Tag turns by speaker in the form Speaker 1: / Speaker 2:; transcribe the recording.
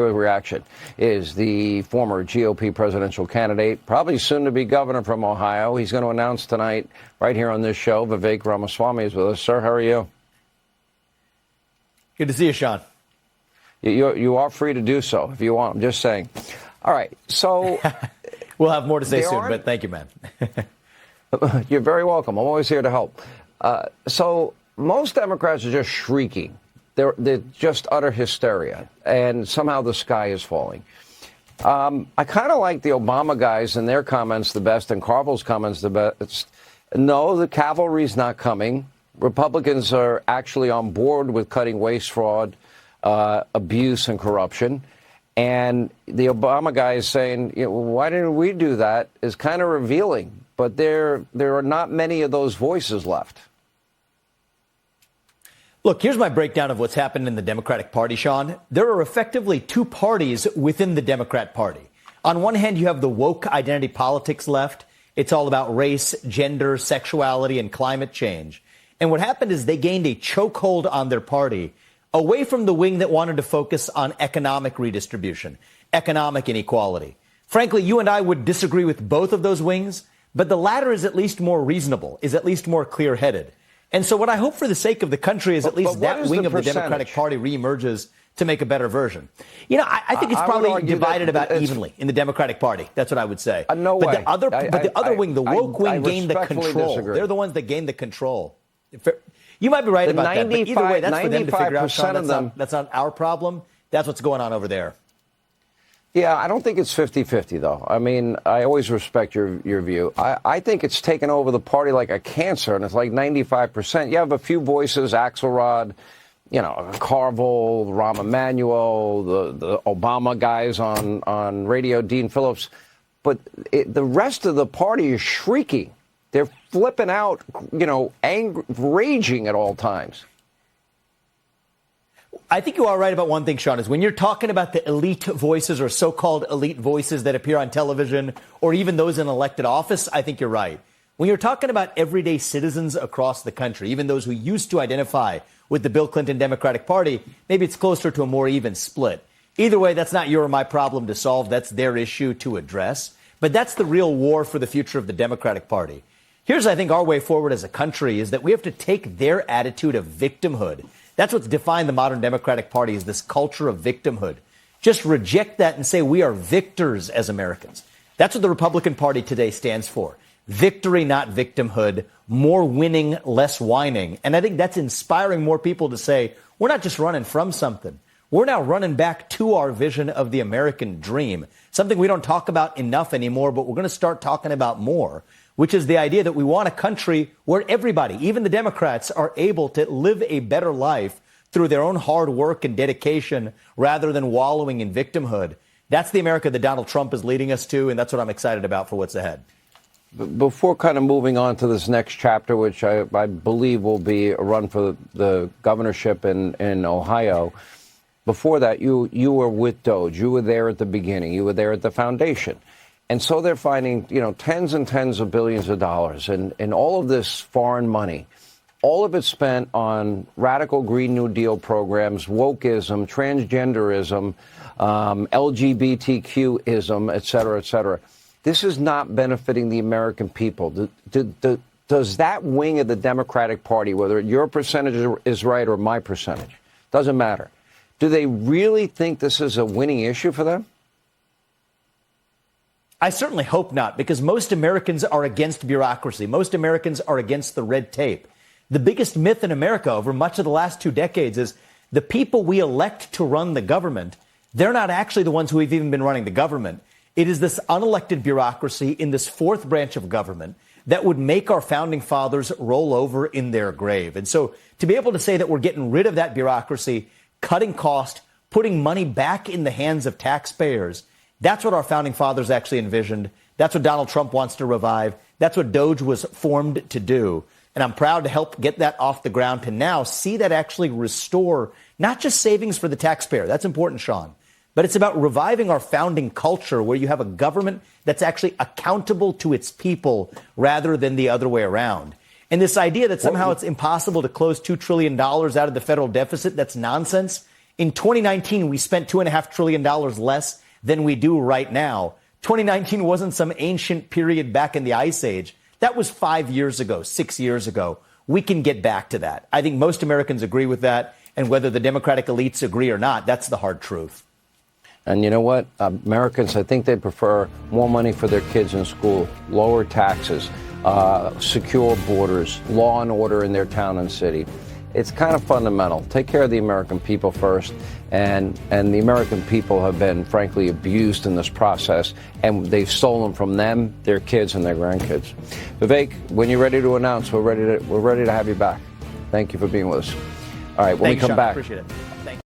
Speaker 1: reaction is the former GOP presidential candidate, probably soon to be governor from Ohio. He's going to announce tonight right here on this show. Vivek Ramaswamy is with us. Sir, how are you?
Speaker 2: Good to see you, Sean.
Speaker 1: You are free to do so if you want. I'm just saying. All right. So
Speaker 2: we'll have more to say soon, but thank you, man.
Speaker 1: You're very welcome. I'm always here to help. So most Democrats are just shrieking. They're just utter hysteria, and somehow the sky is falling. I kind of like the Obama guys and their comments the best, and Carville's comments the best. No, the cavalry's not coming. Republicans are actually on board with cutting waste, fraud, abuse, and corruption. And the Obama guy is saying, why didn't we do that, is kind of revealing. But there are not many of those voices left.
Speaker 2: Look, here's my breakdown of what's happened in the Democratic Party, Sean. There are effectively two parties within the Democrat Party. On one hand, you have the woke identity politics left. It's all about race, gender, sexuality, and climate change. And what happened is they gained a chokehold on their party away from the wing that wanted to focus on economic redistribution, economic inequality. Frankly, you and I would disagree with both of those wings, but the latter is at least more reasonable, is at least more clear-headed. And so what I hope for the sake of the country is at least that wing of the Democratic Party reemerges to make a better version. I think it's probably divided about evenly in the Democratic Party. That's what I would say.
Speaker 1: No
Speaker 2: but
Speaker 1: way.
Speaker 2: The other wing, the woke wing, gained the control.
Speaker 1: Disagree.
Speaker 2: They're the ones that gained the control. You might be right about that, but either way, that's for them to figure out, Sean. That's not our problem. That's what's going on over there.
Speaker 1: Yeah, I don't think it's 50-50, though. I mean, I always respect your view. I think it's taken over the party like a cancer, and it's like 95%. You have a few voices, Axelrod, Carville, Rahm Emanuel, the Obama guys on radio, Dean Phillips. But the rest of the party is shrieking. They're flipping out, angry, raging at all times.
Speaker 2: I think you are right about one thing, Sean, is when you're talking about the elite voices or so-called elite voices that appear on television or even those in elected office, I think you're right. When you're talking about everyday citizens across the country, even those who used to identify with the Bill Clinton Democratic Party, maybe it's closer to a more even split. Either way, that's not your or my problem to solve. That's their issue to address. But that's the real war for the future of the Democratic Party. Here's, I think, our way forward as a country is that we have to take their attitude of victimhood. That's what's defined the modern Democratic Party, is this culture of victimhood. Just reject that and say we are victors as Americans. That's what the Republican Party today stands for. Victory, not victimhood. More winning, less whining. And I think that's inspiring more people to say, we're not just running from something. We're now running back to our vision of the American dream. Something we don't talk about enough anymore, but we're going to start talking about more, which is the idea that we want a country where everybody, even the Democrats, are able to live a better life through their own hard work and dedication rather than wallowing in victimhood. That's the America that Donald Trump is leading us to, and that's what I'm excited about for what's ahead.
Speaker 1: Before kind of moving on to this next chapter, which I believe will be a run for the governorship in Ohio, before that, you were with Doge. You were there at the beginning. You were there at the foundation. And so they're finding, tens and tens of billions of dollars and all of this foreign money, all of it spent on radical Green New Deal programs, wokeism, transgenderism, LGBTQism, et cetera, et cetera. This is not benefiting the American people. Does that wing of the Democratic Party, whether your percentage is right or my percentage, doesn't matter. Do they really think this is a winning issue for them?
Speaker 2: I certainly hope not, because most Americans are against bureaucracy. Most Americans are against the red tape. The biggest myth in America over much of the last 2 decades is the people we elect to run the government, they're not actually the ones who have even been running the government. It is this unelected bureaucracy in this fourth branch of government that would make our founding fathers roll over in their grave. And so to be able to say that we're getting rid of that bureaucracy, cutting cost, putting money back in the hands of taxpayers, that's what our founding fathers actually envisioned. That's what Donald Trump wants to revive. That's what Doge was formed to do. And I'm proud to help get that off the ground, to now see that actually restore not just savings for the taxpayer. That's important, Sean. But it's about reviving our founding culture where you have a government that's actually accountable to its people rather than the other way around. And this idea that somehow it's impossible to close $2 trillion out of the federal deficit, that's nonsense. In 2019, we spent $2.5 trillion less than we do right now. 2019 wasn't some ancient period back in the Ice Age. That was 5 years ago, 6 years ago. We can get back to that. I think most Americans agree with that. And whether the Democratic elites agree or not, that's the hard truth.
Speaker 1: And you know what? Americans, I think they prefer more money for their kids in school, lower taxes, secure borders, law and order in their town and city. It's kind of fundamental. Take care of the American people first. And the American people have been, frankly, abused in this process. And they've stolen from them, their kids, and their grandkids. Vivek, when you're ready to announce, we're ready to have you back. Thank you for being with us. All right, when we come back.
Speaker 2: Appreciate it.